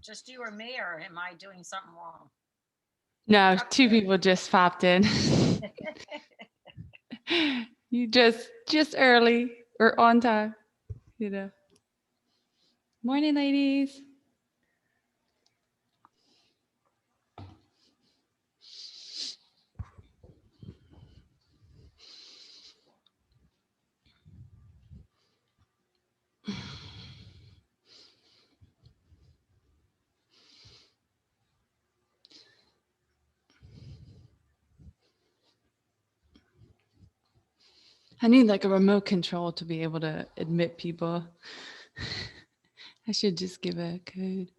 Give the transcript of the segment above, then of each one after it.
just you or me, or am I doing something wrong? No, two people just popped in. You just early or on time, you know. Morning, ladies. I need like a remote control to be able to admit people. I should just give a code.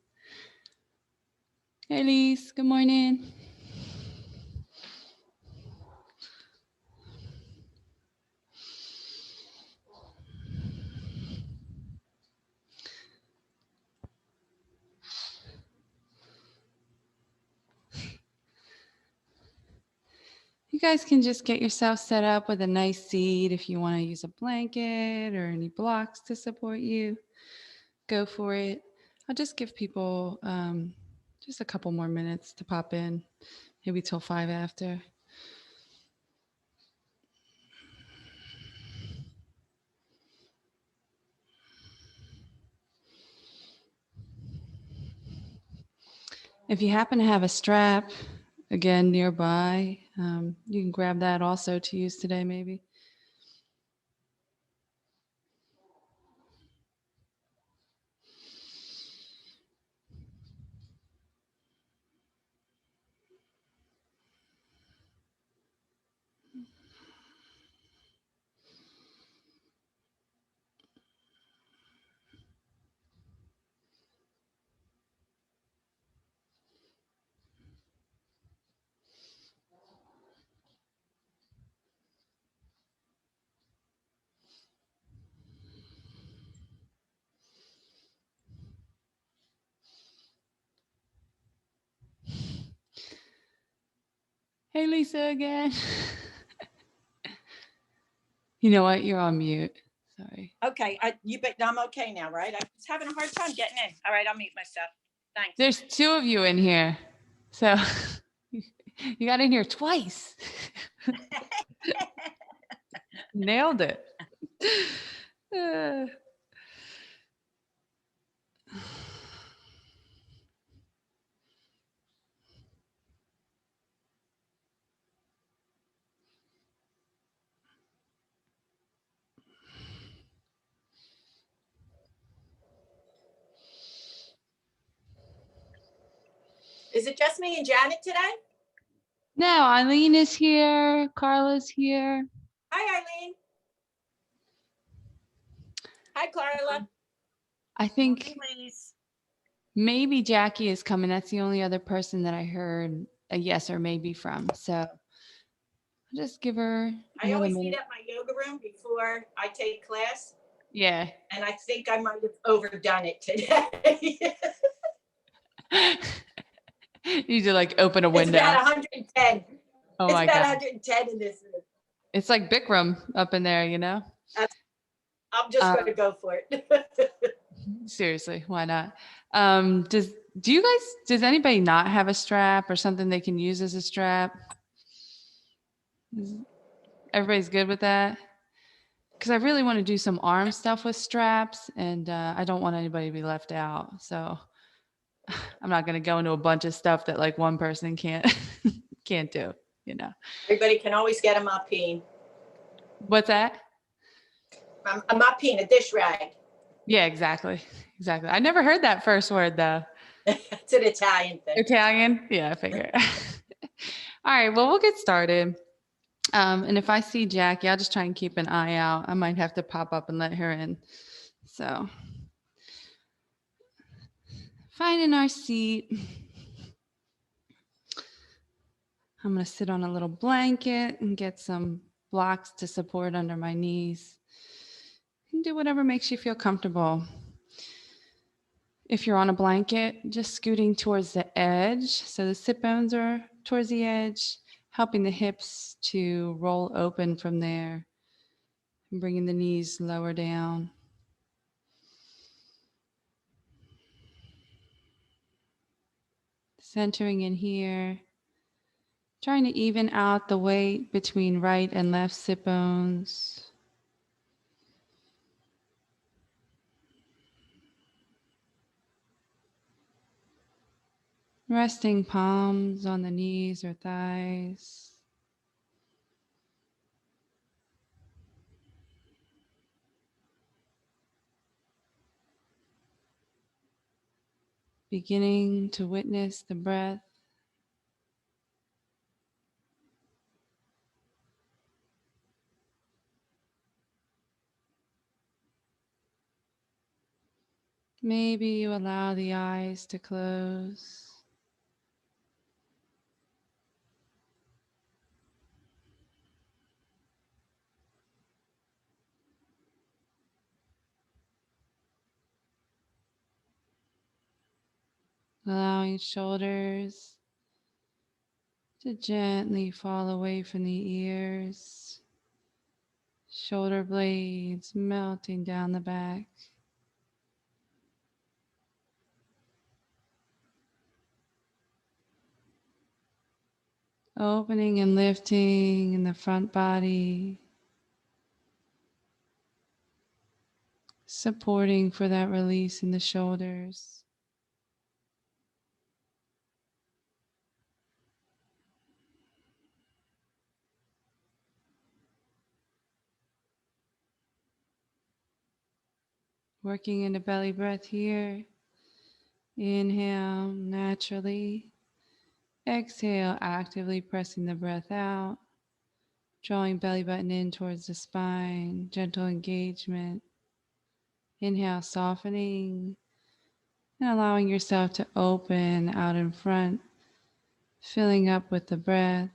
Hey, Lise. Good morning. You guys can just get yourself set up with a nice seat. If you want to use a blanket or any blocks to support you, go for it. I'll just give people just a couple more minutes to pop in, maybe till 5 after. If you happen to have a strap, again, nearby, you can grab that also to use today, maybe. Hey, Lisa again. You know what? You're on mute. Sorry. Okay, I'm okay now, right? I was having a hard time getting in. All right, I'll mute myself. Thanks. There's two of you in here. So you got in here twice. Nailed it. Is it just me and Janet today? No, Eileen is here. Carla's here. Hi, Eileen. Hi, Carla. I think maybe Jackie is coming. That's the only other person that I heard a yes or maybe from. So I'll just give her. I always heat up my yoga room before I take class. Yeah. And I think I might have overdone it today. You do like open a window. It's about 110. Oh it's my about God. 110 in this room. It's like Bikram up in there, you know? I'm just going to go for it. Seriously, why not? Does anybody not have a strap or something they can use as a strap? Everybody's good with that? Because I really want to do some arm stuff with straps, and I don't want anybody to be left out. So I'm not going to go into a bunch of stuff that like one person can't do, you know. Everybody can always get a mop-peen. What's that? A mop-peen, a dish rag. Yeah, exactly. I never heard that first word though. It's an Italian thing. Italian? Yeah, I figure. All right, well, we'll get started. And if I see Jackie, I'll just try and keep an eye out. I might have to pop up and let her in. So finding our seat. I'm going to sit on a little blanket and get some blocks to support under my knees. You can do whatever makes you feel comfortable. If you're on a blanket, just scooting towards the edge. So the sit bones are towards the edge, helping the hips to roll open from there and bringing the knees lower down. Centering in here. Trying to even out the weight between right and left sit bones. Resting palms on the knees or thighs. Beginning to witness the breath. Maybe you allow the eyes to close. Allowing shoulders to gently fall away from the ears. Shoulder blades melting down the back. Opening and lifting in the front body. Supporting for that release in the shoulders. Working into belly breath here. Inhale naturally. Exhale, actively pressing the breath out. Drawing belly button in towards the spine. Gentle engagement. Inhale, softening. And allowing yourself to open out in front. Filling up with the breath.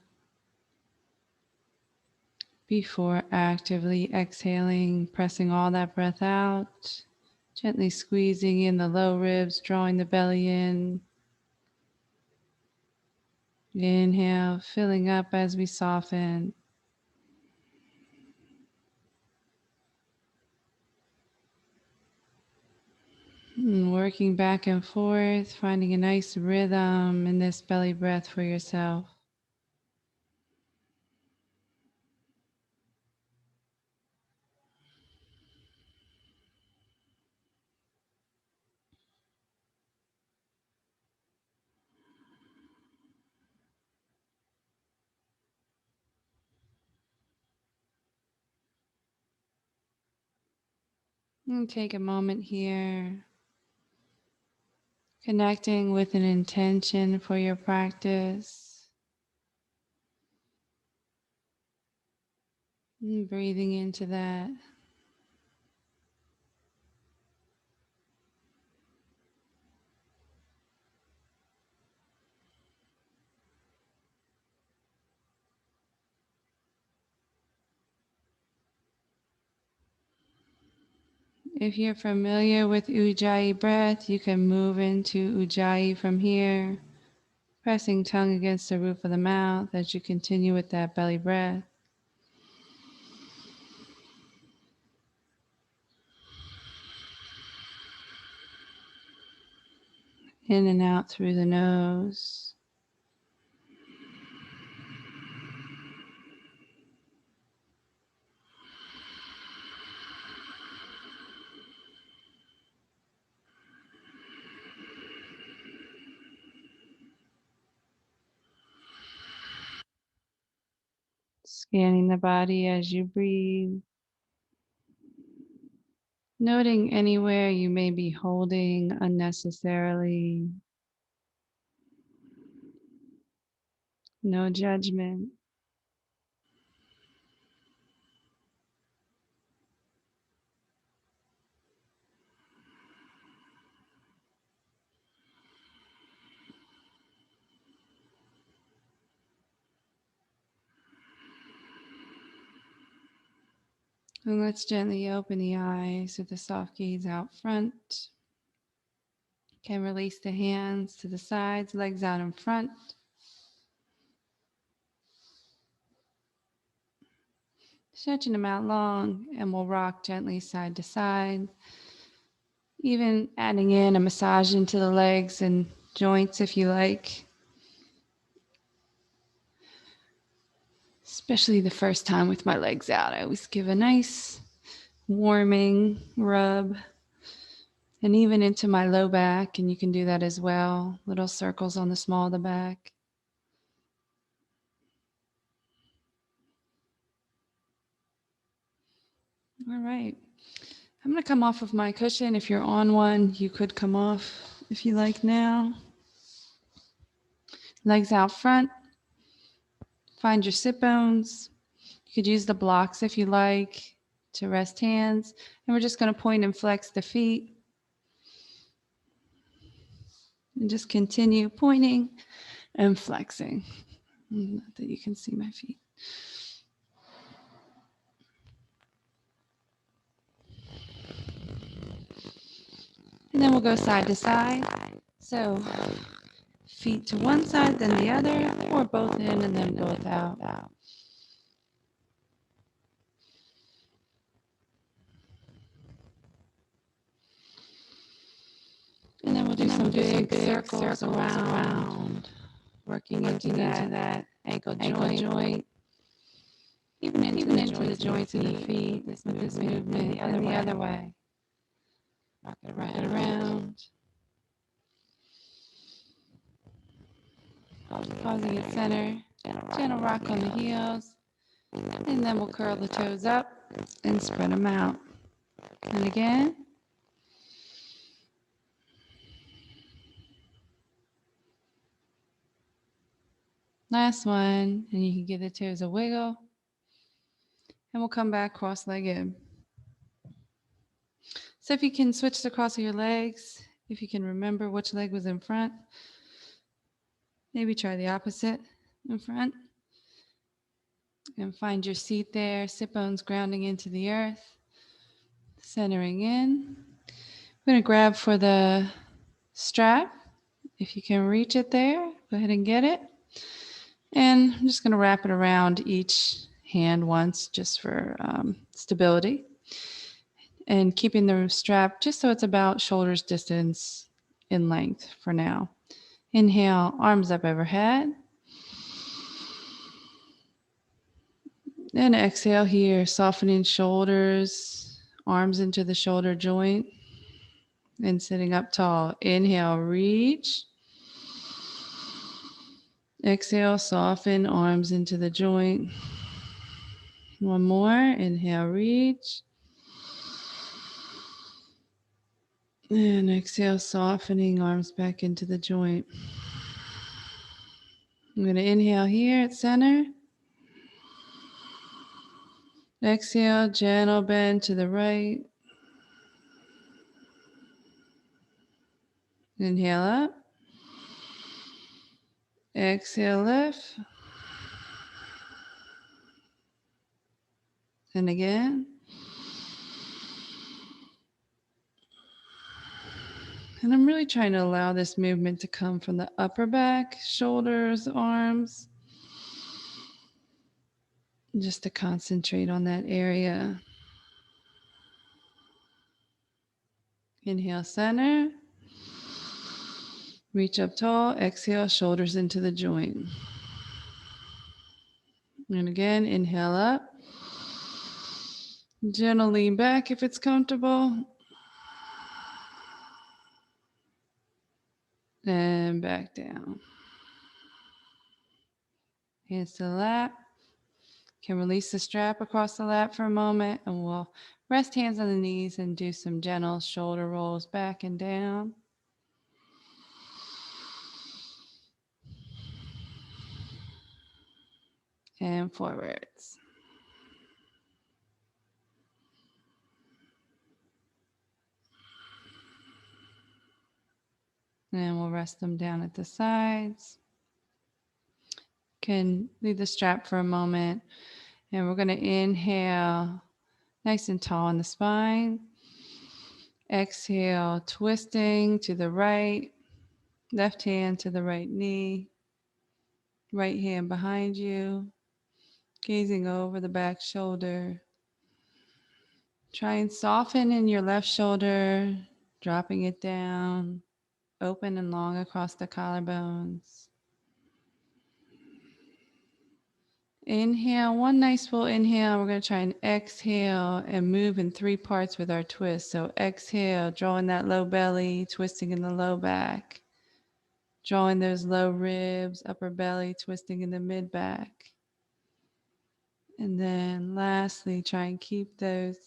Before actively exhaling, pressing all that breath out. Gently squeezing in the low ribs, drawing the belly in. Inhale, filling up as we soften. And working back and forth, finding a nice rhythm in this belly breath for yourself. And take a moment here, connecting with an intention for your practice. And breathing into that. If you're familiar with Ujjayi breath, you can move into Ujjayi from here, pressing tongue against the roof of the mouth as you continue with that belly breath. In and out through the nose. Scanning the body as you breathe. Noting anywhere you may be holding unnecessarily. No judgment. And let's gently open the eyes with the soft gaze out front. Can release the hands to the sides, legs out in front. Stretching them out long, and we'll rock gently side to side. Even adding in a massage into the legs and joints if you like. especially the first time with my legs out. I always give a nice warming rub, and even into my low back, and you can do that as well. Little circles on the small of the back. All right. I'm going to come off of my cushion. If you're on one, you could come off if you like now. Legs out front. Find your sit bones. You could use the blocks if you like to rest hands. And we're just going to point and flex the feet. And just continue pointing and flexing. Not that you can see my feet. And then we'll go side to side. So feet to one side, then the other, or both in and then both out. And then we'll do some big circles around, working into that ankle joint, even into the joints in the feet with this movement, and the other way. Rock it around. Pausing at center, gentle rock on the heels, and then we'll curl the toes up and spread them out. And again. Last one, and you can give the toes a wiggle. And we'll come back cross-legged. So if you can switch the cross of your legs, if you can remember which leg was in front, maybe try the opposite in front. And find your seat there, sit bones grounding into the earth, centering in. We're going to grab for the strap. If you can reach it there, go ahead and get it. And I'm just going to wrap it around each hand once just for stability. And keeping the strap just so it's about shoulder's distance in length for now. Inhale, arms up overhead. And exhale here, softening shoulders, arms into the shoulder joint, and sitting up tall. Inhale, reach. Exhale, soften, arms into the joint. One more. Inhale, reach. And exhale, softening, arms back into the joint. I'm going to inhale here at center. Exhale, gentle bend to the right. Inhale up. Exhale, lift. And again. And I'm really trying to allow this movement to come from the upper back, shoulders, arms. Just to concentrate on that area. Inhale, center. Reach up tall. Exhale, shoulders into the joint. And again, inhale up. Gentle lean back if it's comfortable. And back down. Hands to the lap. Can release the strap across the lap for a moment, and we'll rest hands on the knees and do some gentle shoulder rolls back and down. And forwards. And we'll rest them down at the sides. Can leave the strap for a moment. And we're going to inhale nice and tall in the spine. Exhale, twisting to the right. Left hand to the right knee. Right hand behind you. Gazing over the back shoulder. Try and soften in your left shoulder, dropping it down, open and long across the collarbones. Inhale, one nice full inhale. We're going to try and exhale and move in 3 parts with our twist. So exhale, drawing that low belly, twisting in the low back. Drawing those low ribs, upper belly, twisting in the mid back. And then lastly, try and keep those,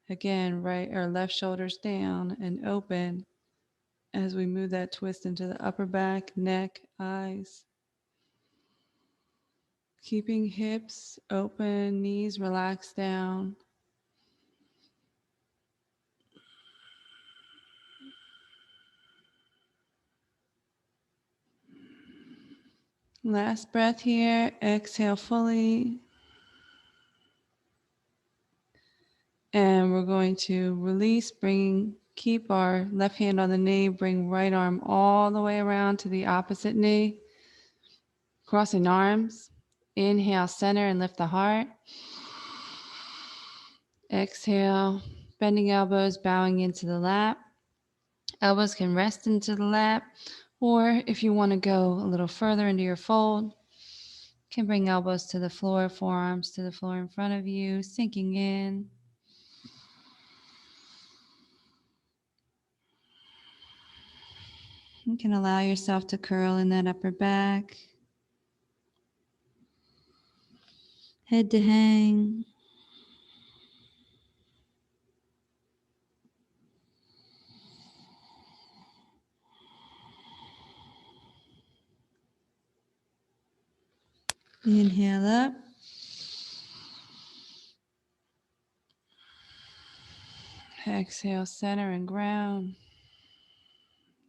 again, right or left shoulders down and open as we move that twist into the upper back, neck, eyes. Keeping hips open, knees relaxed down. Last breath here. Exhale fully. And we're going to release, keep our left hand on the knee, bring right arm all the way around to the opposite knee. Crossing arms. Inhale, center and lift the heart. Exhale, bending elbows, bowing into the lap. Elbows can rest into the lap, or if you want to go a little further into your fold, can bring elbows to the floor, forearms to the floor in front of you, sinking in. You can allow yourself to curl in that upper back. Head to hang. Inhale up. Exhale, center and ground.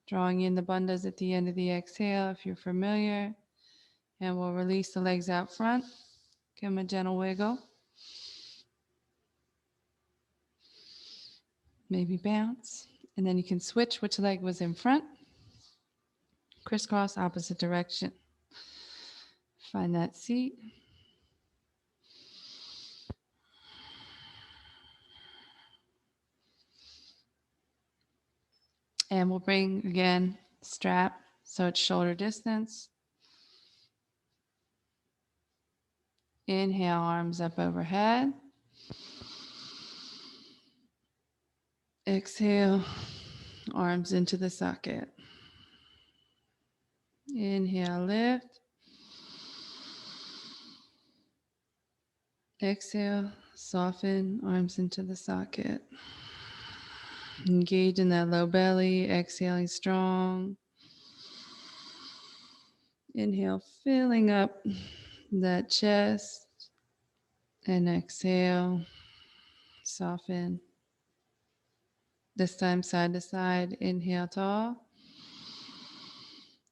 Drawing in the bandhas at the end of the exhale if you're familiar. And we'll release the legs out front. Give them a gentle wiggle. Maybe bounce. And then you can switch which leg was in front. Crisscross, opposite direction. Find that seat. And we'll bring, again, strap so it's shoulder distance. Inhale, arms up overhead. Exhale, arms into the socket. Inhale, lift. Exhale, soften, arms into the socket. Engage in that low belly, exhaling strong. Inhale, filling up that chest. And exhale, soften. This time side to side. Inhale, tall.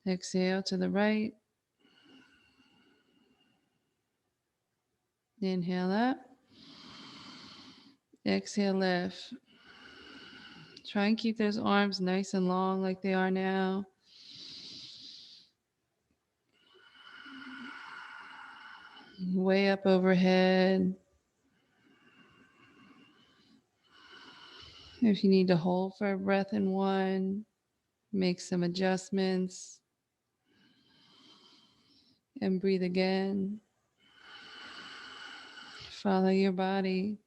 Exhale to the right. Inhale up. Exhale, lift. Try and keep those arms nice and long like they are now. Way up overhead. If you need to hold for a breath in one, make some adjustments. And breathe again. Follow your body.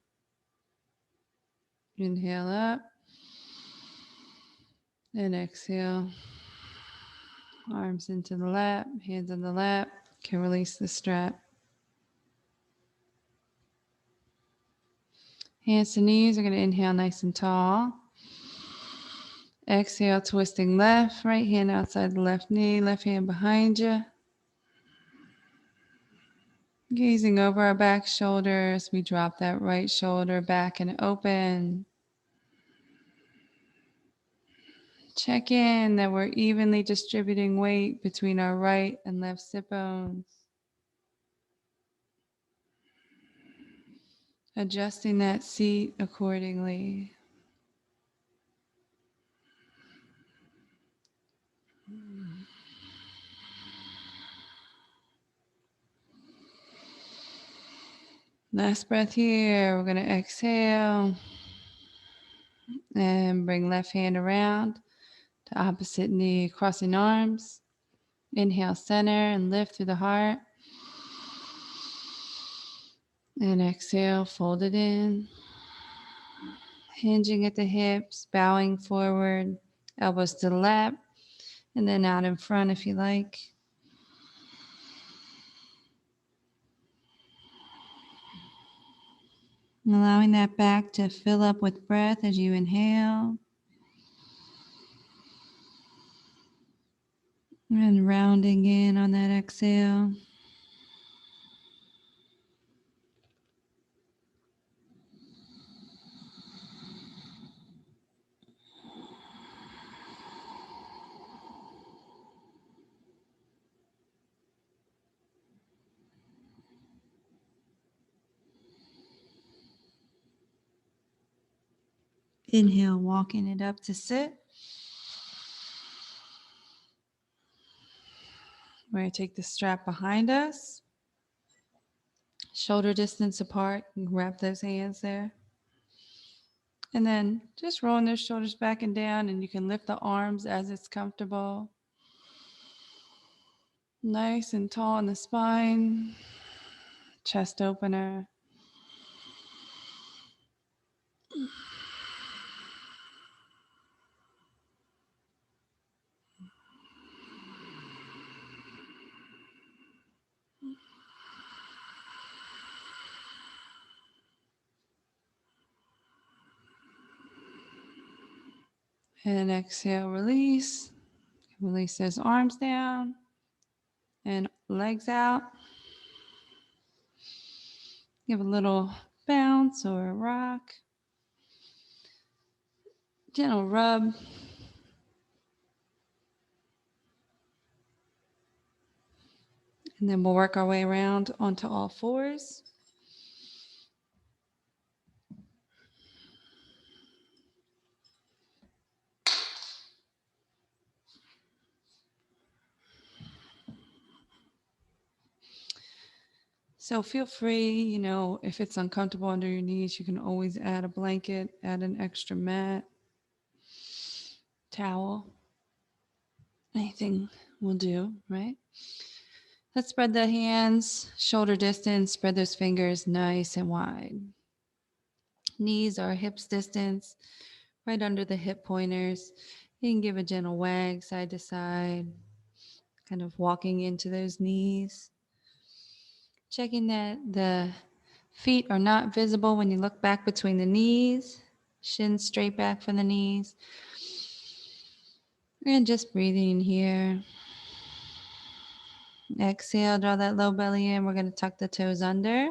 Inhale up. And exhale. Arms into the lap, hands on the lap. Can release the strap. Hands to knees. We're going to inhale nice and tall. Exhale, twisting left. Right hand outside the left knee. Left hand behind you. Gazing over our back shoulders. We drop that right shoulder back and open. Check in that we're evenly distributing weight between our right and left sit bones. Adjusting that seat accordingly. Last breath here. We're going to exhale and bring left hand around to opposite knee, crossing arms. Inhale, center and lift through the heart. And exhale, fold it in. Hinging at the hips, bowing forward, elbows to the lap, and then out in front if you like. And allowing that back to fill up with breath as you inhale. And rounding in on that exhale. Inhale, walking it up to sit. We're going to take the strap behind us, shoulder distance apart, and wrap those hands there. And then just rolling those shoulders back and down, and you can lift the arms as it's comfortable. Nice and tall in the spine, chest opener. And exhale, release. Release those arms down and legs out. Give a little bounce or a rock. Gentle rub. And then we'll work our way around onto all fours. So feel free, if it's uncomfortable under your knees, you can always add a blanket, add an extra mat, towel. Anything will do, right? Let's spread the hands, shoulder distance, spread those fingers nice and wide. Knees are hips distance, right under the hip pointers. You can give a gentle wag side to side, kind of walking into those knees. Checking that the feet are not visible when you look back between the knees, shins straight back from the knees. And just breathing here. Exhale, draw that low belly in. We're going to tuck the toes under.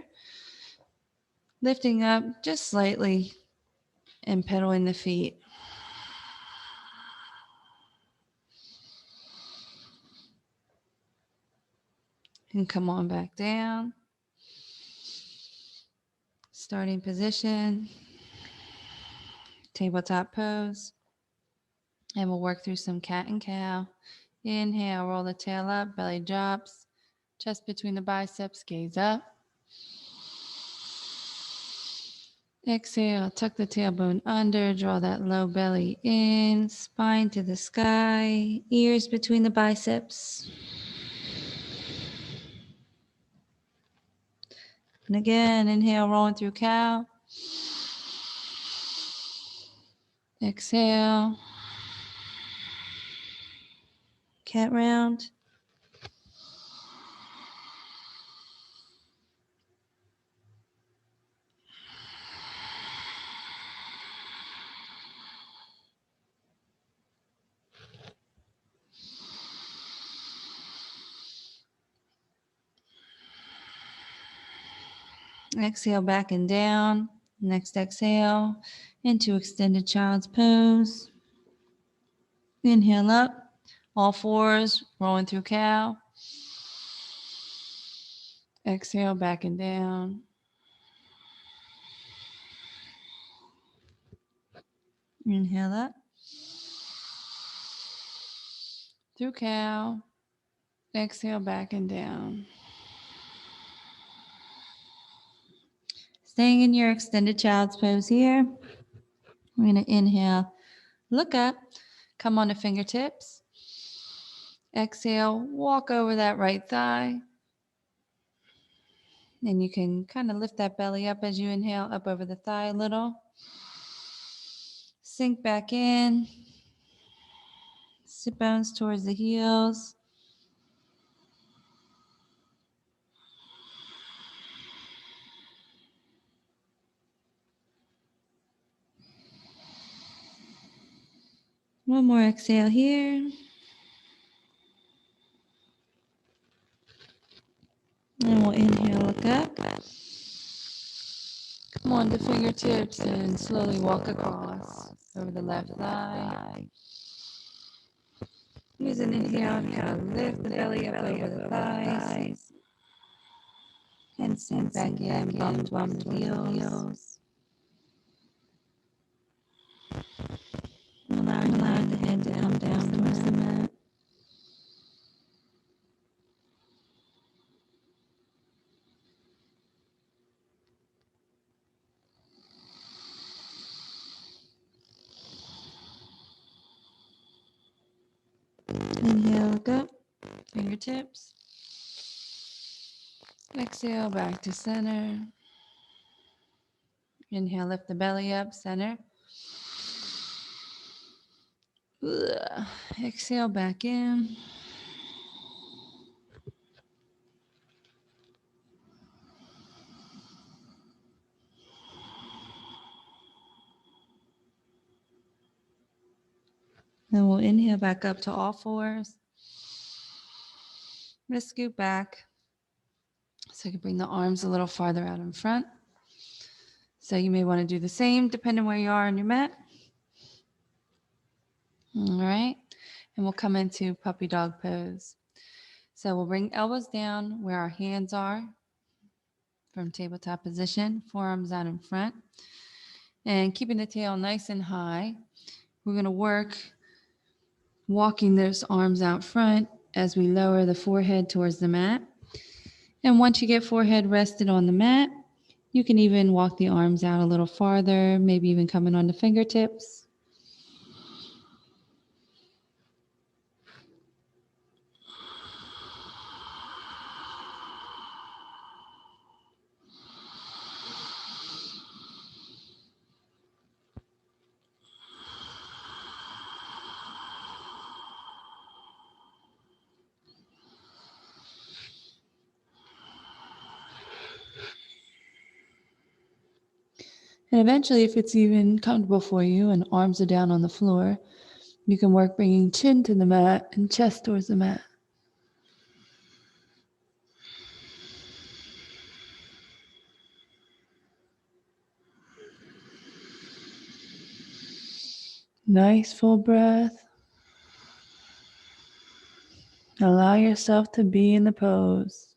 Lifting up just slightly and pedaling the feet. And come on back down. Starting position. Tabletop pose. And we'll work through some cat and cow. Inhale, roll the tail up, belly drops. Chest between the biceps, gaze up. Exhale, tuck the tailbone under, draw that low belly in, spine to the sky, ears between the biceps. And again, inhale, rolling through cow. Exhale, cat round. Exhale, back and down. Next exhale, into extended child's pose. Inhale up, all fours, rolling through cow. Exhale, back and down. Inhale up. Through cow. Exhale, back and down. Staying in your extended child's pose here. We're going to inhale, look up, come on to fingertips. Exhale, walk over that right thigh. And you can kind of lift that belly up as you inhale, up over the thigh a little. Sink back in. Sit bones towards the heels. One more exhale here. And we'll inhale, look up. Come on to fingertips and slowly walk across over the left thigh. Use an inhale to kind of lift the belly up over the thighs. And sink back in, bum to heels. Allowing the head to come down towards the mat. Inhale, look up, fingertips. Exhale, back to center. Inhale, lift the belly up, center. Exhale, back in. Then we'll inhale back up to all fours. I'm going to scoot back so you can bring the arms a little farther out in front. So you may want to do the same depending where you are on your mat. All right. And we'll come into puppy dog pose. So we'll bring elbows down where our hands are from tabletop position, forearms out in front. And keeping the tail nice and high, we're going to work walking those arms out front as we lower the forehead towards the mat. And once you get forehead rested on the mat, you can even walk the arms out a little farther, maybe even coming on the fingertips. And eventually, if it's even comfortable for you and arms are down on the floor, you can work bringing chin to the mat and chest towards the mat. Nice full breath. Allow yourself to be in the pose.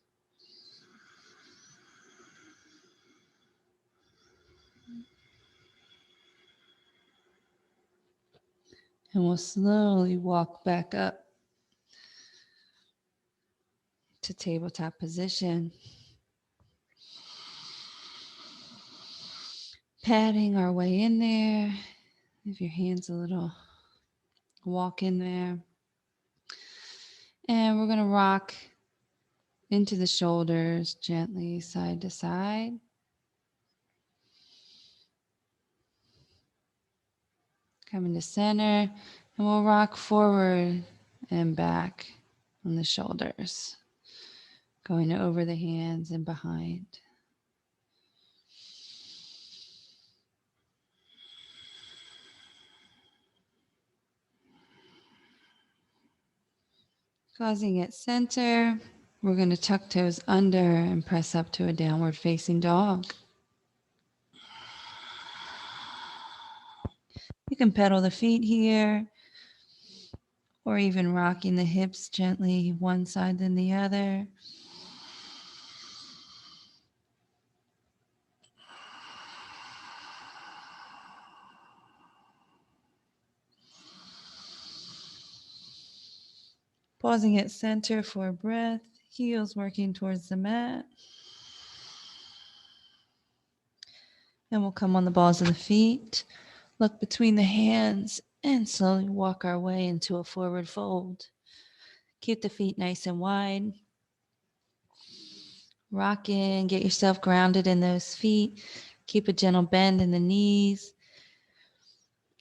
And we'll slowly walk back up to tabletop position. Patting our way in there. If your hand's a little, walk in there. And we're going to rock into the shoulders gently side to side. Coming to center, and we'll rock forward and back on the shoulders, going over the hands and behind. Pausing at center, we're going to tuck toes under and press up to a downward facing dog. You can pedal the feet here, or even rocking the hips gently one side then the other. Pausing at center for a breath, heels working towards the mat. And we'll come on the balls of the feet, look between the hands, and slowly walk our way into a forward fold. Keep the feet nice and wide. Rock in, get yourself grounded in those feet. Keep a gentle bend in the knees.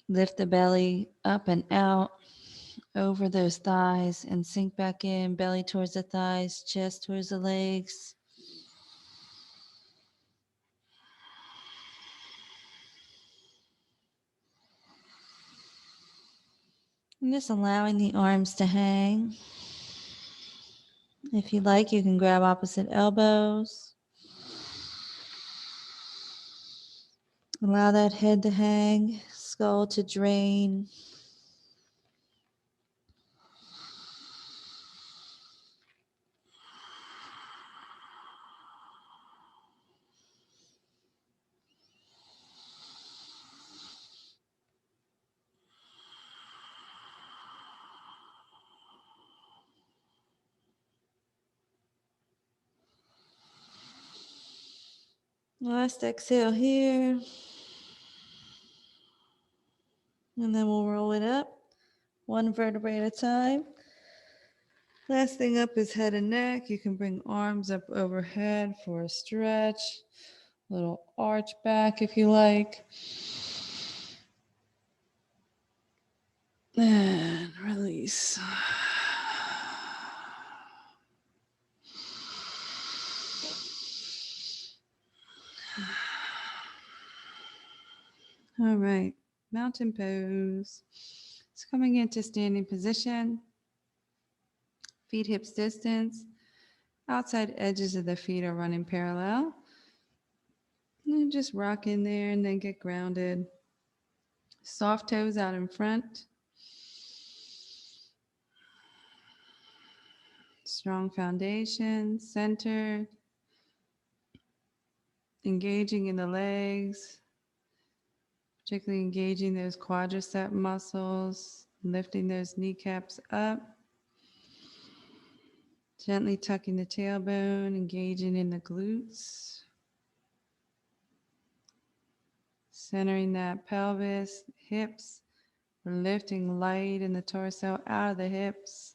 Lift the belly up and out over those thighs and sink back in, belly towards the thighs, chest towards the legs. And just allowing the arms to hang. If you like, you can grab opposite elbows. Allow that head to hang, skull to drain. Last exhale here. And then we'll roll it up, one vertebrae at a time. Last thing up is head and neck. You can bring arms up overhead for a stretch. Little arch back if you like. And release. All right, mountain pose. It's coming into standing position. Feet hips distance. Outside edges of the feet are running parallel. And just rock in there and then get grounded. Soft toes out in front. Strong foundation, center. Engaging in the legs. Particularly engaging those quadricep muscles. Lifting those kneecaps up. Gently tucking the tailbone, engaging in the glutes. Centering that pelvis, hips. We're lifting light in the torso out of the hips.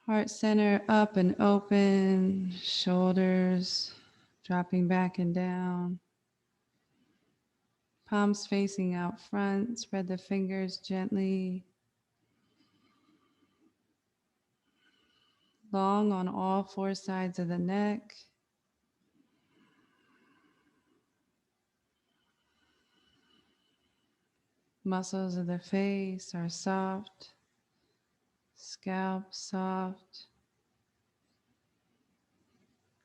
Heart center up and open. Shoulders dropping back and down. Palms facing out front. Spread the fingers gently. Long on all four sides of the neck. Muscles of the face are soft. Scalp soft.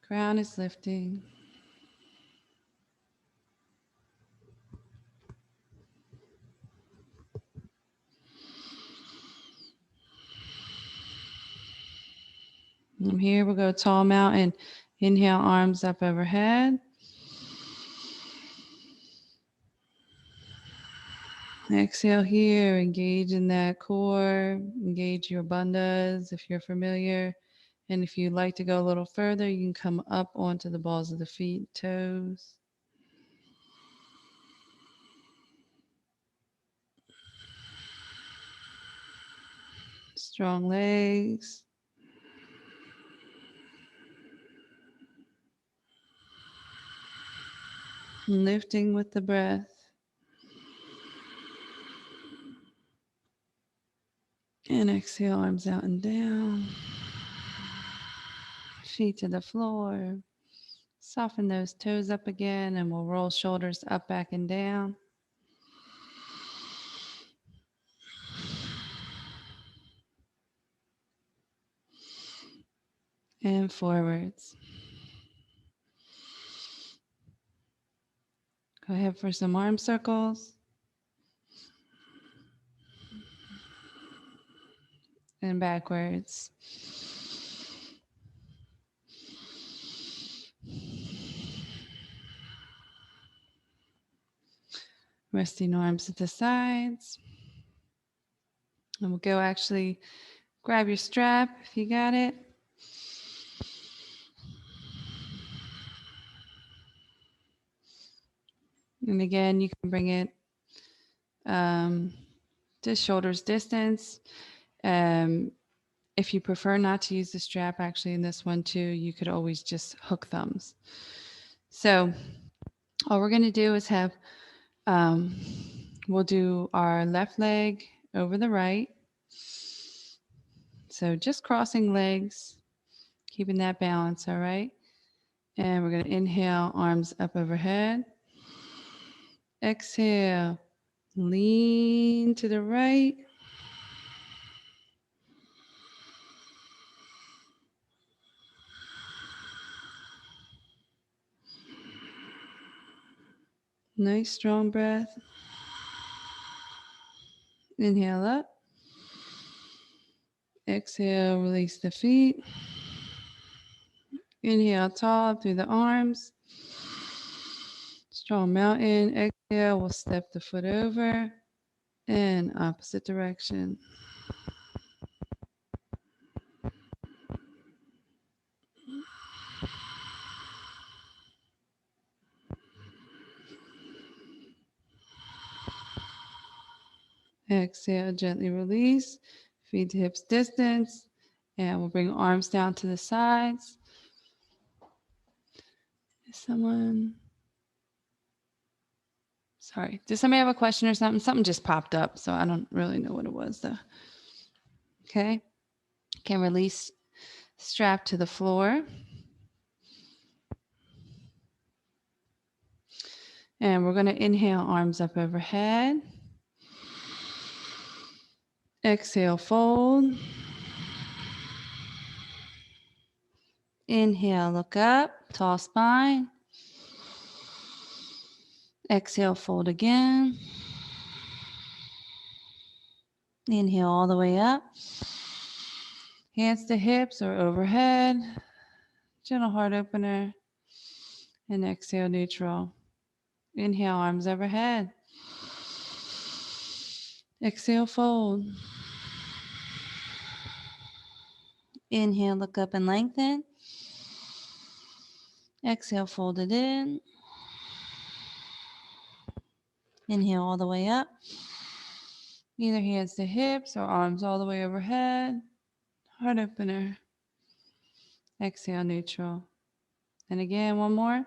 Crown is lifting. From here, we'll go tall mountain. Inhale, arms up overhead. Exhale here, engage in that core, engage your bandhas if you're familiar. And if you'd like to go a little further, you can come up onto the balls of the feet, toes. Strong legs. Lifting with the breath. And exhale, arms out and down. Feet to the floor. Soften those toes up again and we'll roll shoulders up, back, and down. And forwards. Go ahead for some arm circles. And backwards. Resting arms at the sides. And we'll go actually grab your strap if you got it. And again, you can bring it to shoulders distance. If you prefer not to use the strap, actually in this one too, you could always just hook thumbs. So all we're going to do is have, we'll do our left leg over the right. So just crossing legs, keeping that balance, all right? And we're going to inhale, arms up overhead. Exhale, lean to the right. Nice strong breath. Inhale up. Exhale, release the feet. Inhale, tall up through the arms. Strong mountain. Exhale, we'll step the foot over and opposite direction. Exhale, gently release. Feet to hips distance. And we'll bring arms down to the sides. Someone, sorry, does somebody have a question or something? Something just popped up, so I don't really know what it was though. Okay, can release strap to the floor. And we're going to inhale, arms up overhead. Exhale, fold. Inhale, look up, tall spine. Exhale, fold again. Inhale all the way up. Hands to hips or overhead. Gentle heart opener. And exhale, neutral. Inhale, arms overhead. Exhale, fold. Inhale, look up and lengthen. Exhale, fold it in. Inhale all the way up. Either hands to hips or arms all the way overhead. Heart opener. Exhale, neutral. And again, one more.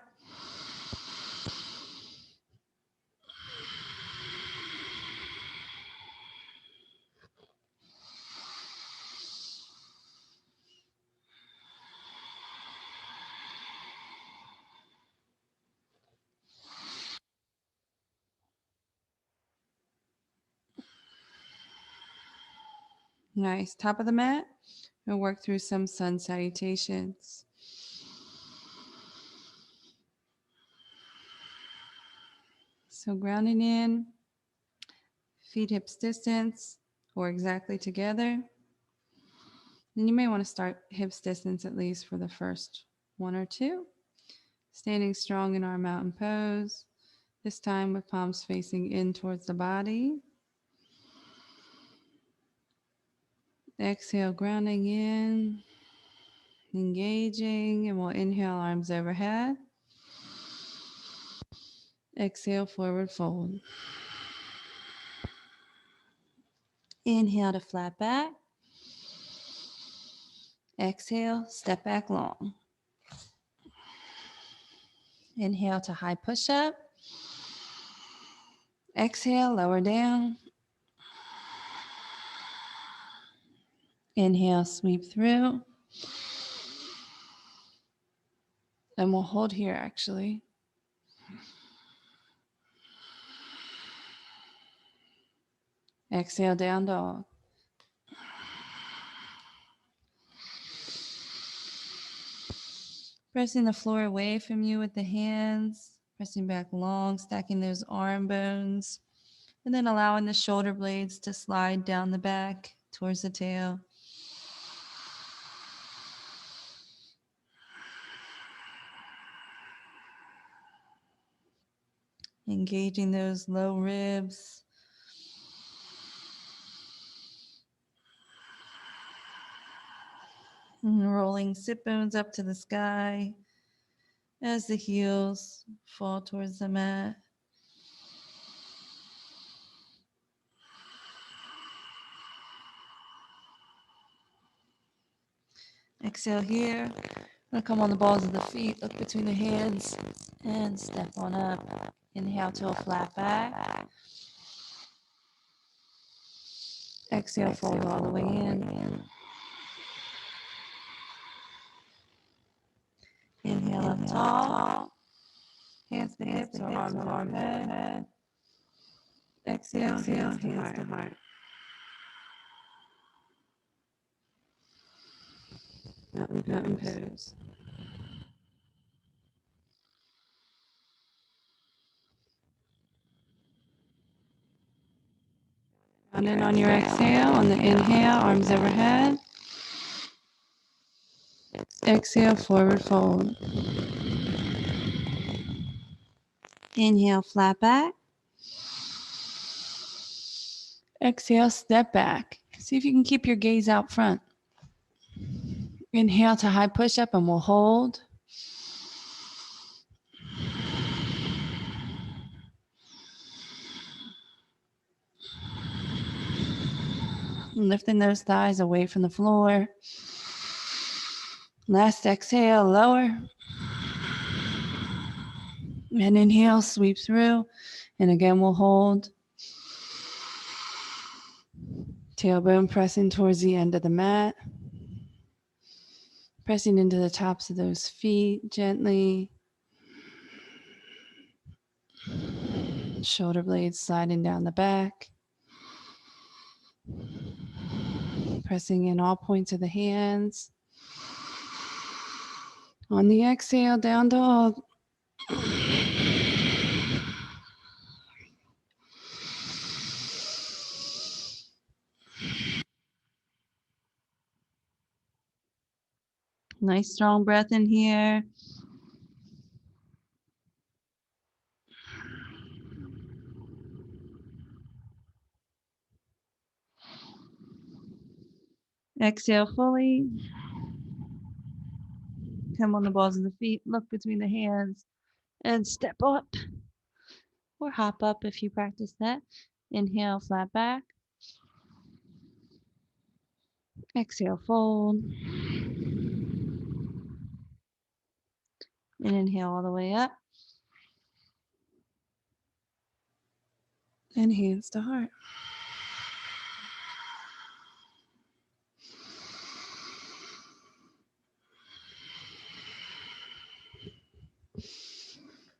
Nice. Top of the mat. We'll work through some sun salutations. So grounding in, feet hips distance or exactly together. And you may want to start hips distance at least for the first one or two. Standing strong in our mountain pose, this time with palms facing in towards the body. Exhale, grounding in, engaging, and we'll inhale, arms overhead. Exhale, forward fold. Inhale to flat back. Exhale, step back long. Inhale to high push-up. Exhale, lower down. Inhale, sweep through. And we'll hold here actually. Exhale, down dog. Pressing the floor away from you with the hands. Pressing back long, stacking those arm bones. And then allowing the shoulder blades to slide down the back towards the tail. Engaging those low ribs. And rolling sit bones up to the sky as the heels fall towards the mat. Exhale here. Gonna come on the balls of the feet, look between the hands, and step on up. Inhale to a flat back. Exhale, fold all the way in. Inhale up tall. Hands to hips or arms overhead. Exhale, hands to heart. Mountain pose. And then on your exhale, on the inhale, arms overhead. Exhale, forward fold. Inhale, flat back. Exhale, step back. See if you can keep your gaze out front. Inhale to high push-up and we'll hold. Lifting those thighs away from the floor. Last exhale, lower. And inhale, sweep through. And again, we'll hold. Tailbone pressing towards the end of the mat. Pressing into the tops of those feet gently. Shoulder blades sliding down the back. Pressing in all points of the hands. On the exhale, down dog. Nice strong breath in here. Exhale fully. Come on the balls of the feet. Look between the hands and step up or hop up if you practice that. Inhale, flat back. Exhale, fold. And inhale all the way up. And hands to heart.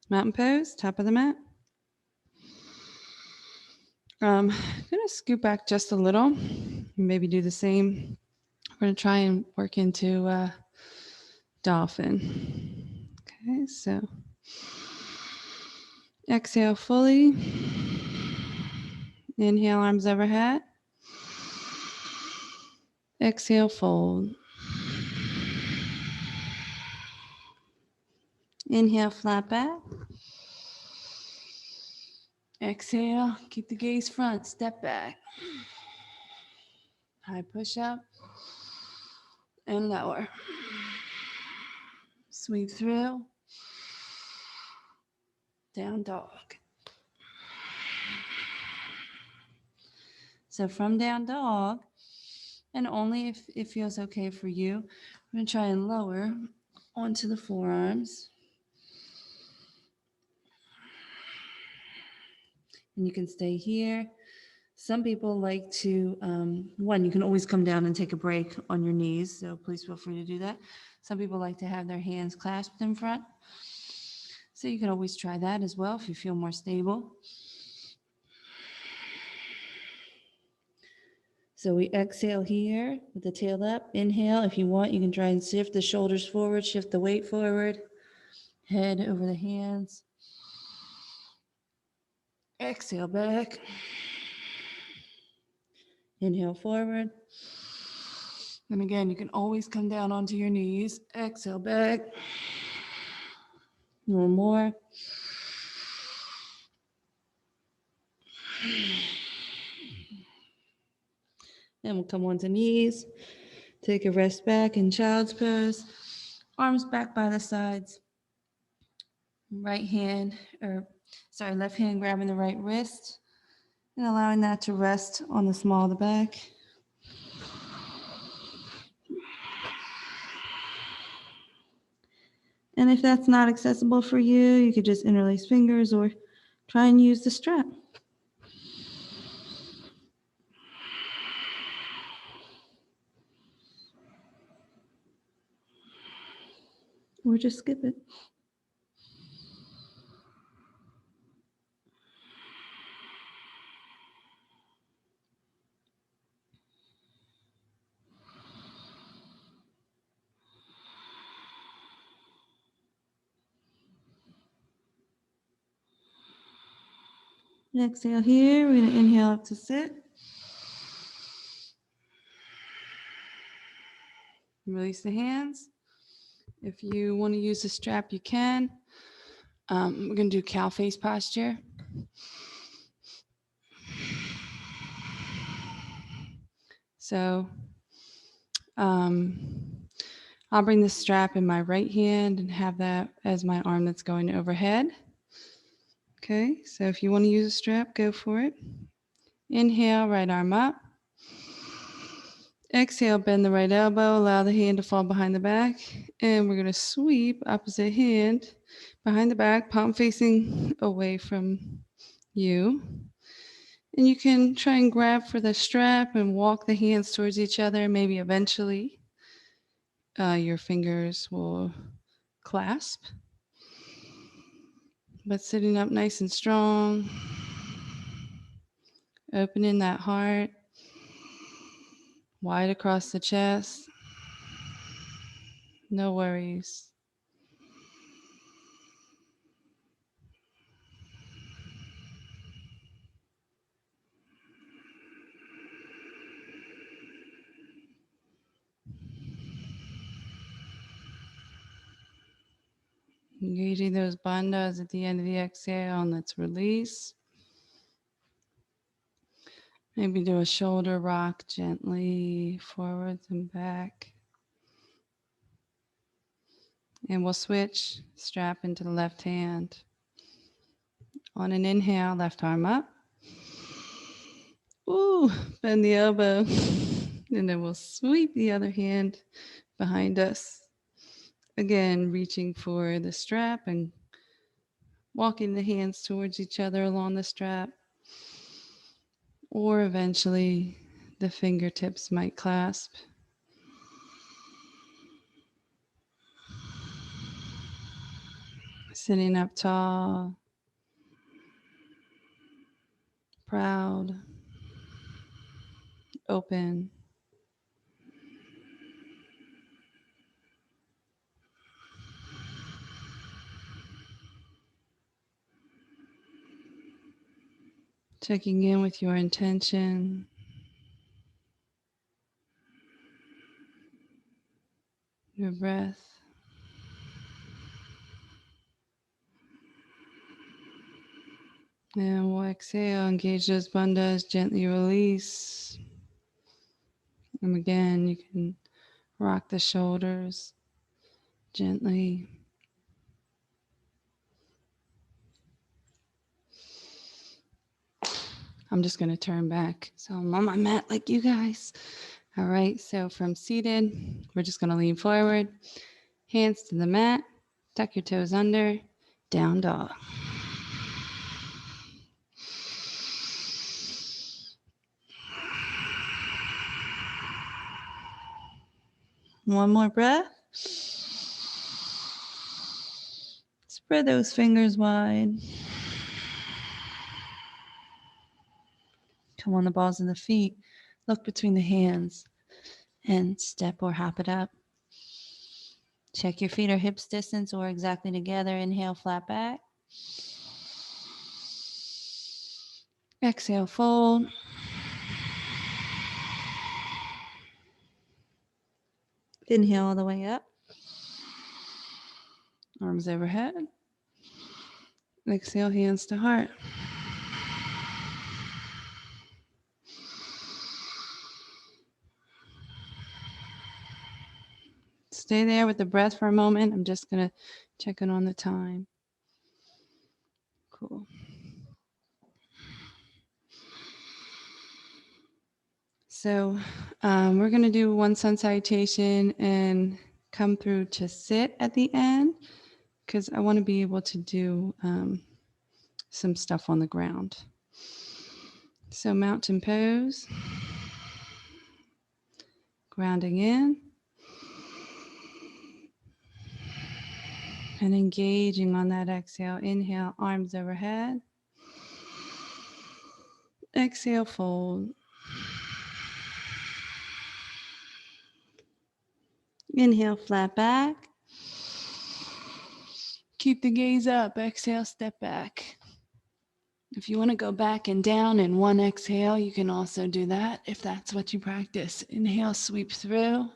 Mountain pose, top of the mat. I'm going to scoot back just a little. Maybe do the same. We're going to try and work into dolphin. Okay, so exhale fully. Inhale, arms overhead. Exhale, fold. Inhale, flat back. Exhale, keep the gaze front, step back. High push up and lower. Sweep through. Down dog. So from down dog, and only if it feels okay for you, I'm going to try and lower onto the forearms. And you can stay here. Some people like to, you can always come down and take a break on your knees, so please feel free to do that. Some people like to have their hands clasped in front. So you can always try that as well if you feel more stable. So we exhale here with the tail up. Inhale, if you want, you can try and shift the shoulders forward, shift the weight forward, head over the hands. Exhale back. Inhale forward. And again, you can always come down onto your knees. Exhale back. One more. And we'll come onto knees. Take a rest back in child's pose. Arms back by the sides. Left hand grabbing the right wrist and allowing that to rest on the small of the back. And if that's not accessible for you, you could just interlace fingers or try and use the strap. Or just skip it. Exhale here. We're going to inhale up to sit. Release the hands. If you want to use the strap, you can. We're going to do cow face posture. So I'll bring the strap in my right hand and have that as my arm that's going overhead. Okay, so if you want to use a strap, go for it. Inhale, right arm up. Exhale, bend the right elbow, allow the hand to fall behind the back. And we're going to sweep opposite hand behind the back, palm facing away from you. And you can try and grab for the strap and walk the hands towards each other. Maybe eventually your fingers will clasp. But sitting up nice and strong, opening that heart, wide across the chest. No worries. Engaging those bandhas at the end of the exhale, and let's release. Maybe do a shoulder rock gently forwards and back. And we'll switch, strap into the left hand. On an inhale, left arm up. Ooh, bend the elbow. And then we'll sweep the other hand behind us. Again, reaching for the strap and walking the hands towards each other along the strap. Or eventually the fingertips might clasp. Sitting up tall, proud, open. Checking in with your intention. Your breath. And we'll exhale, engage those bandhas, gently release. And again, you can rock the shoulders gently. I'm just going to turn back. So I'm on my mat like you guys. All right, so from seated, we're just going to lean forward, hands to the mat, tuck your toes under, down dog. One more breath. Spread those fingers wide. Come on the balls of the feet. Look between the hands and step or hop it up. Check your feet are hips distance or exactly together. Inhale, flat back. Exhale, fold. Inhale all the way up. Arms overhead. Exhale, hands to heart. Stay there with the breath for a moment. I'm just going to check in on the time. Cool. So we're going to do one sun salutation and come through to sit at the end. because I want to be able to do some stuff on the ground. So mountain pose, grounding in, and engaging on that exhale. Inhale, arms overhead. Exhale, fold. Inhale, flat back. Keep the gaze up. Exhale, step back. If you want to go back and down in one exhale, you can also do that if that's what you practice. Inhale, sweep through.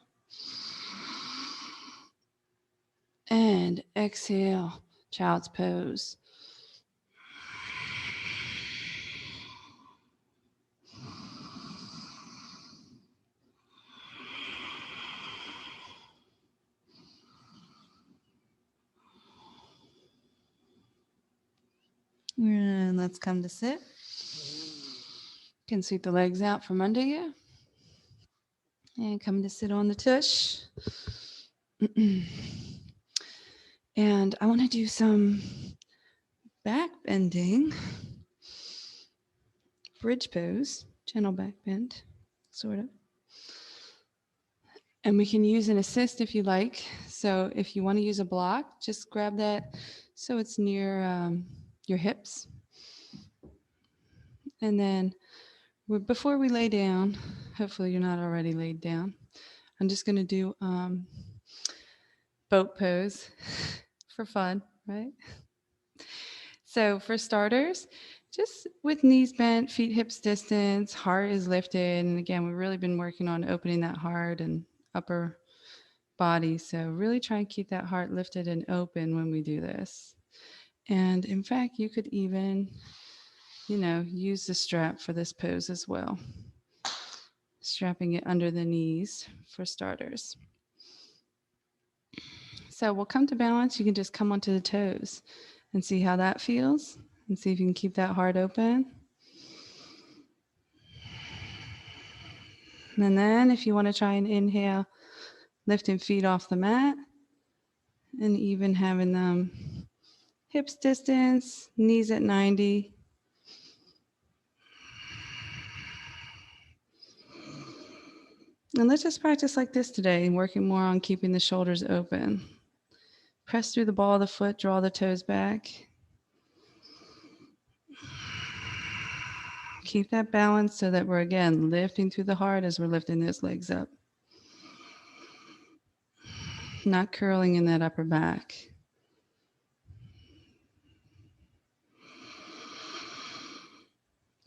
And exhale, child's pose. And let's come to sit. You can sweep the legs out from under you. And come to sit on the tush. And I want to do some back bending. Bridge pose, gentle back bend, sort of. And we can use an assist if you like. So if you want to use a block, just grab that so it's near your hips. And then before we lay down, hopefully you're not already laid down, I'm just going to do boat pose for fun, right? So for starters, just with knees bent, feet hips distance, heart is lifted. And again, we've really been working on opening that heart and upper body. So really try and keep that heart lifted and open when we do this. And in fact, you could even, use the strap for this pose as well. Strapping it under the knees for starters. So we'll come to balance. You can just come onto the toes and see how that feels and see if you can keep that heart open. And then if you want to try and inhale, lifting feet off the mat and even having them hips distance, knees at 90. And let's just practice like this today, working more on keeping the shoulders open. Press through the ball of the foot, draw the toes back. Keep that balance so that we're, again, lifting through the heart as we're lifting those legs up. Not curling in that upper back.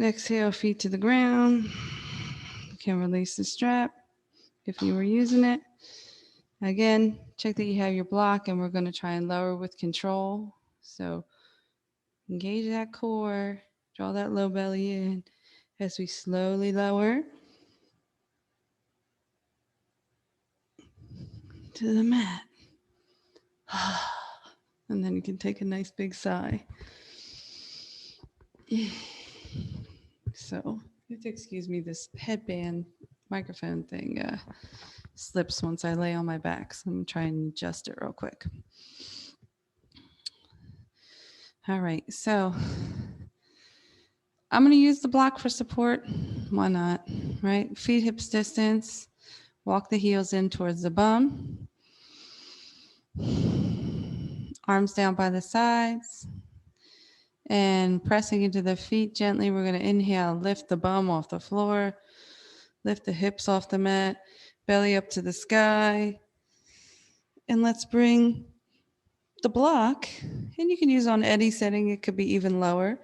Exhale, feet to the ground. You can release the strap if you were using it. Again, check that you have your block, and we're going to try and lower with control. So engage that core, draw that low belly in as we slowly lower to the mat. And then you can take a nice big sigh. So you have to excuse me, this headband microphone thing slips once I lay on my back. So I'm going to try and adjust it real quick. All right, so I'm going to use the block for support. Why not, right? Feet hips distance. Walk the heels in towards the bum. Arms down by the sides. And pressing into the feet gently, we're going to inhale, lift the bum off the floor. Lift the hips off the mat. Belly up to the sky. And let's bring the block. And you can use on any setting. It could be even lower.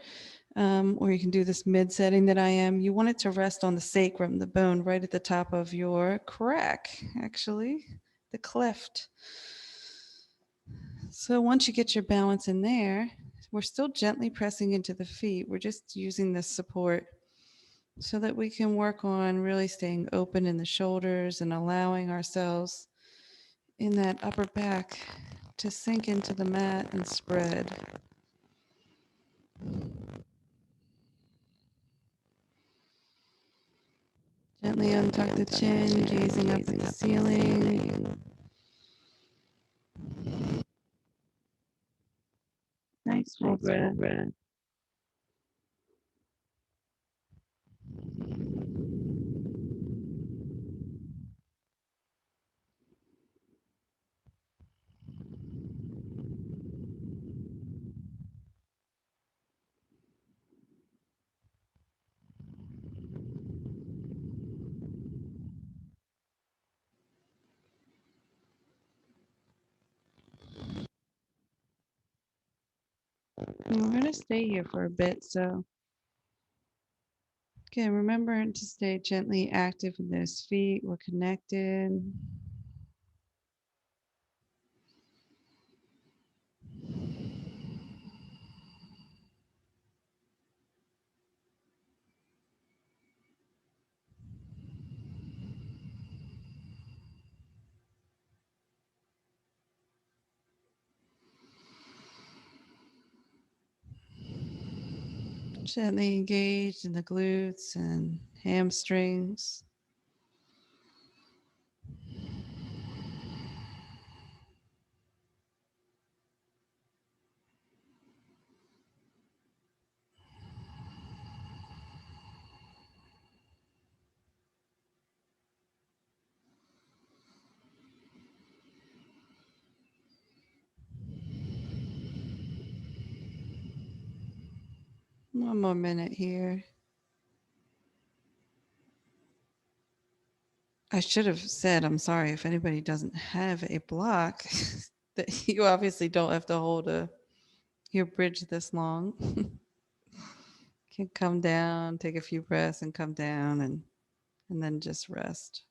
Or you can do this mid setting that I am. You want it to rest on the sacrum, the bone right at the top of your crack, actually, the cleft. So once you get your balance in there, we're still gently pressing into the feet. We're just using this support so that we can work on really staying open in the shoulders and allowing ourselves in that upper back to sink into the mat and spread. Gently untuck the chin, gazing up at the ceiling. nice full breath. And we're going to stay here for a bit. So, again, remember to stay gently active with those feet. We're connected. Gently engaged in the glutes and hamstrings. One more minute here. I should have said, I'm sorry if anybody doesn't have a block, that you obviously don't have to hold your bridge this long. Can come down, take a few breaths and come down and then just rest.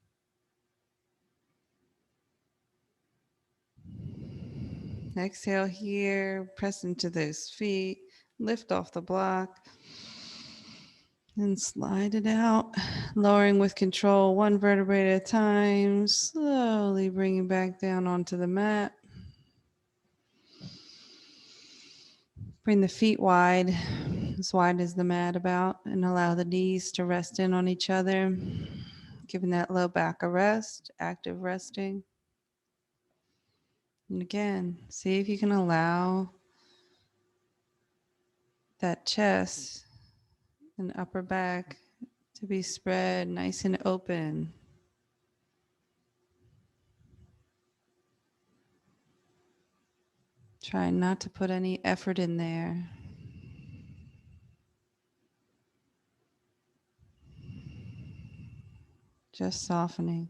Exhale here, press into those feet, lift off the block, and slide it out, lowering with control, one vertebrae at a time, slowly bringing back down onto the mat. Bring the feet wide, as wide as the mat about, and allow the knees to rest in on each other, giving that low back a rest, active resting. And again, see if you can allow that chest and upper back to be spread nice and open. Try not to put any effort in there. Just softening.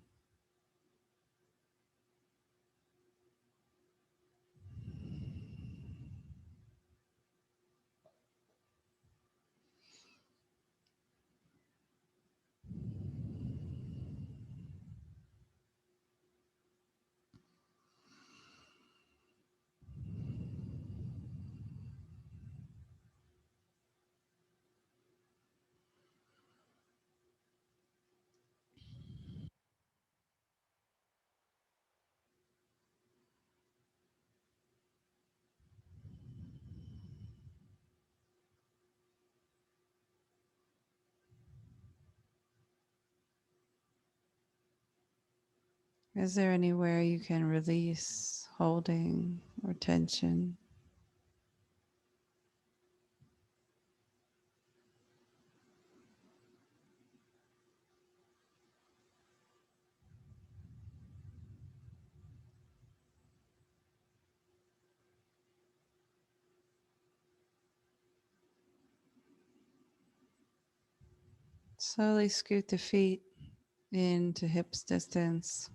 Is there anywhere you can release holding or tension? Slowly scoot the feet into hips distance.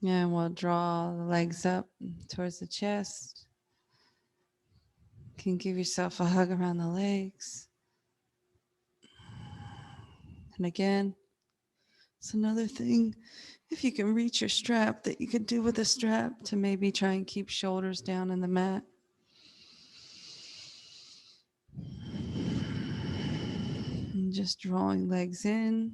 And we'll draw the legs up towards the chest. You can give yourself a hug around the legs. And again, it's another thing, if you can reach your strap, that you could do with a strap to maybe try and keep shoulders down in the mat. And just drawing legs in.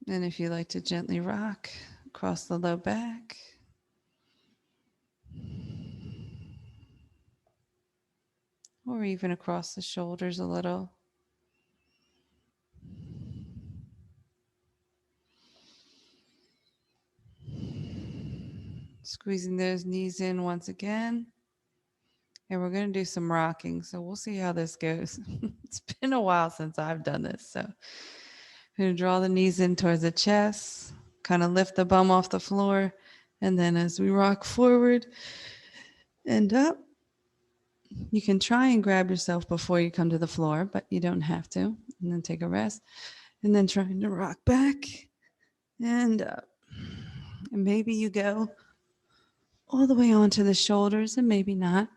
And if you like to gently rock across the low back. Or even across the shoulders a little. Squeezing those knees in once again. And we're going to do some rocking. So we'll see how this goes. It's been a while since I've done this. So I'm going to draw the knees in towards the chest, kind of lift the bum off the floor. And then as we rock forward and up, you can try and grab yourself before you come to the floor, but you don't have to. And then take a rest. And then trying to rock back and up. And maybe you go all the way onto the shoulders and maybe not.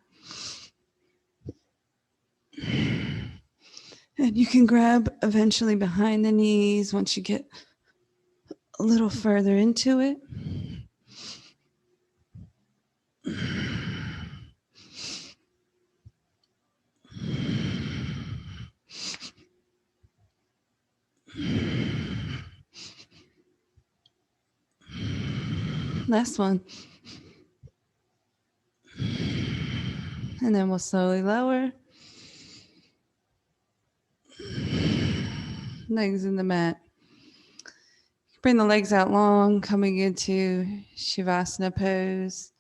And you can grab eventually behind the knees once you get a little further into it. Last one. And then we'll slowly lower. Legs in the mat. Bring the legs out long, coming into Shavasana pose.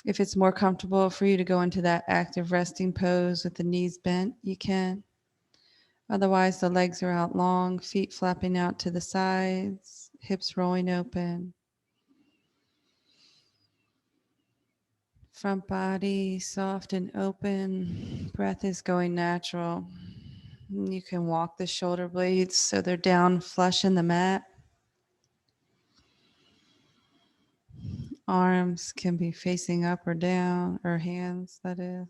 If it's more comfortable for you to go into that active resting pose with the knees bent, you can. Otherwise, the legs are out long, feet flapping out to the sides, hips rolling open. Front body soft and open. Breath is going natural. You can walk the shoulder blades so they're down flush in the mat. Arms can be facing up or down, or hands, that is.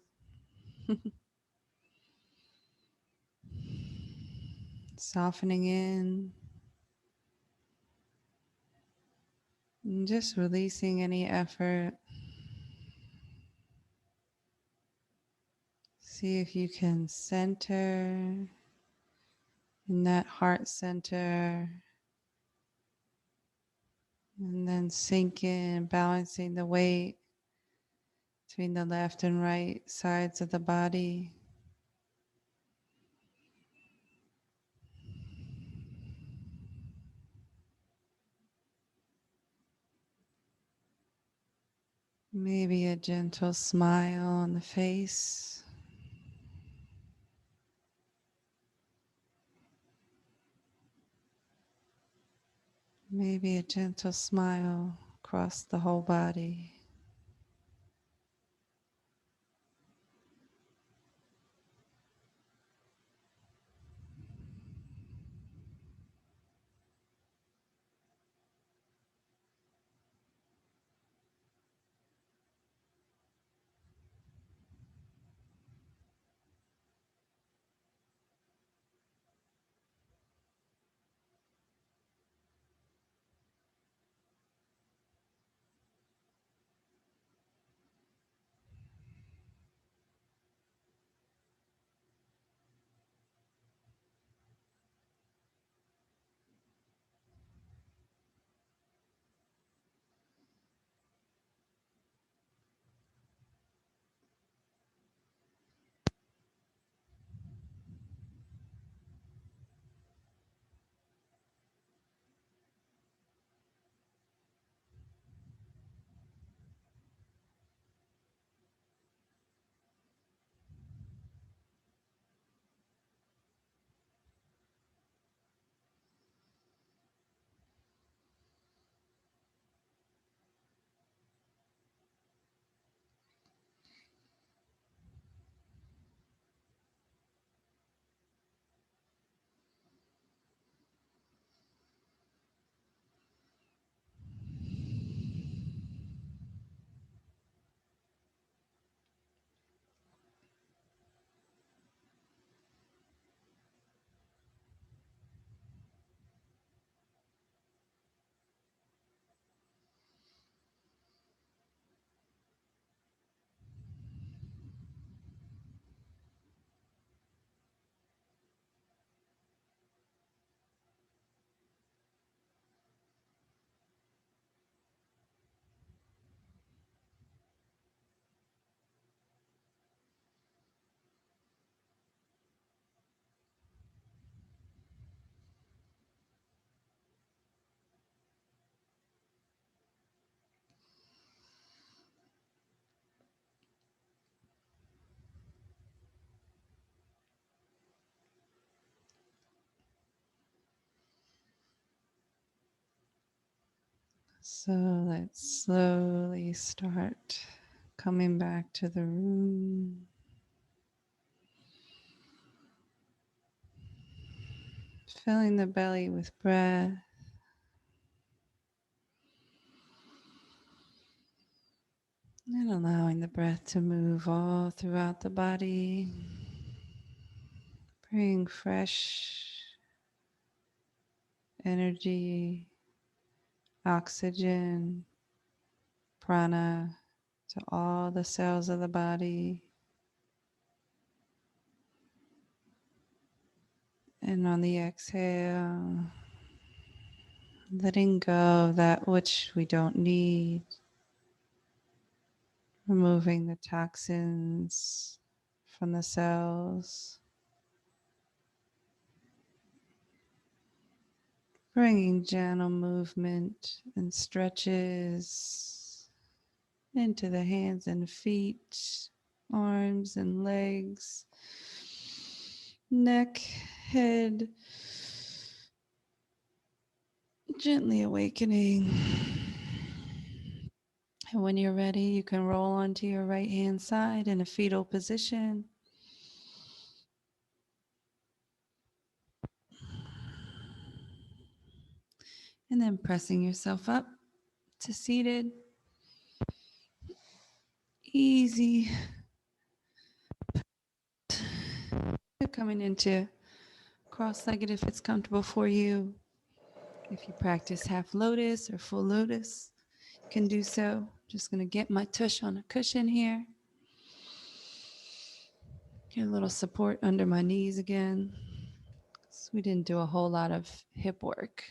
Softening in. And just releasing any effort. See if you can center in that heart center. And then sink in, balancing the weight between the left and right sides of the body. Maybe a gentle smile on the face. Maybe a gentle smile across the whole body. So let's slowly start coming back to the room. Filling the belly with breath. And allowing the breath to move all throughout the body. Bring fresh energy, oxygen, prana to all the cells of the body. And on the exhale, letting go of that which we don't need, removing the toxins from the cells, bringing gentle movement and stretches into the hands and feet, arms and legs, neck, head, gently awakening. And when you're ready, you can roll onto your right hand side in a fetal position. And then pressing yourself up to seated. Easy. Coming into cross-legged if it's comfortable for you. If you practice half lotus or full lotus, you can do so. Just going to get my tush on a cushion here. Get a little support under my knees again. So we didn't do a whole lot of hip work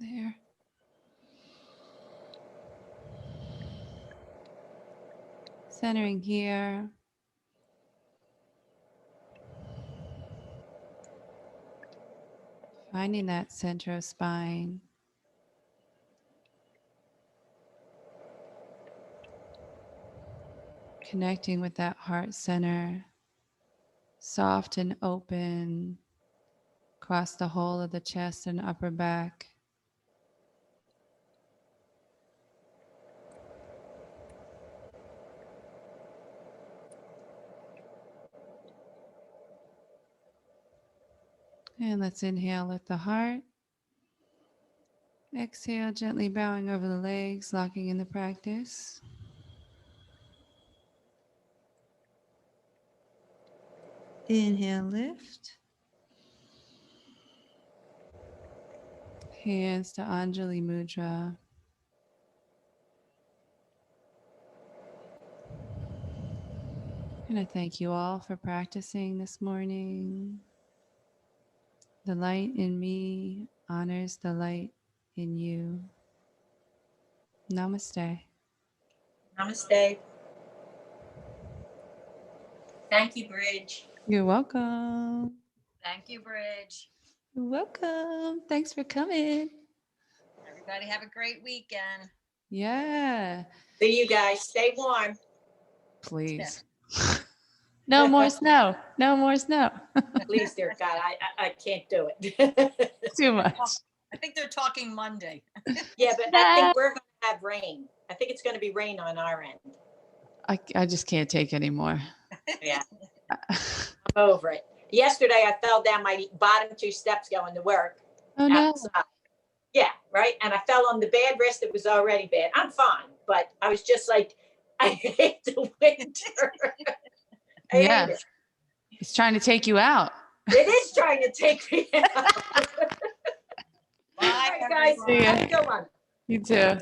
there. Centering here. Finding that center of spine. Connecting with that heart center. Soft and open across the whole of the chest and upper back. And let's inhale with the heart. Exhale, gently bowing over the legs, locking in the practice. Inhale, lift. Hands to Anjali Mudra. And I thank you all for practicing this morning. The light in me honors the light in you. Namaste. Namaste. Thank you, Bridge. You're welcome. Thank you, Bridge. You're welcome. Thanks for coming. Everybody have a great weekend. Yeah, See you guys. Stay warm. please. No more snow. No more snow. Please, dear God, I can't do it. Too much. I think they're talking Monday. Yeah, but I think we're going to have rain. I think it's going to be rain on our end. I just can't take anymore. Yeah, I'm over it. Yesterday, I fell down my bottom 2 steps going to work. Oh no. Outside. Yeah, right. And I fell on the bad wrist. It was already bad. I'm fine, but I was just like, I hate the winter. I Yeah. hate it. It's trying to take you out. It is trying to take me out. Bye, All right, guys. everyone. Have a good one. You too.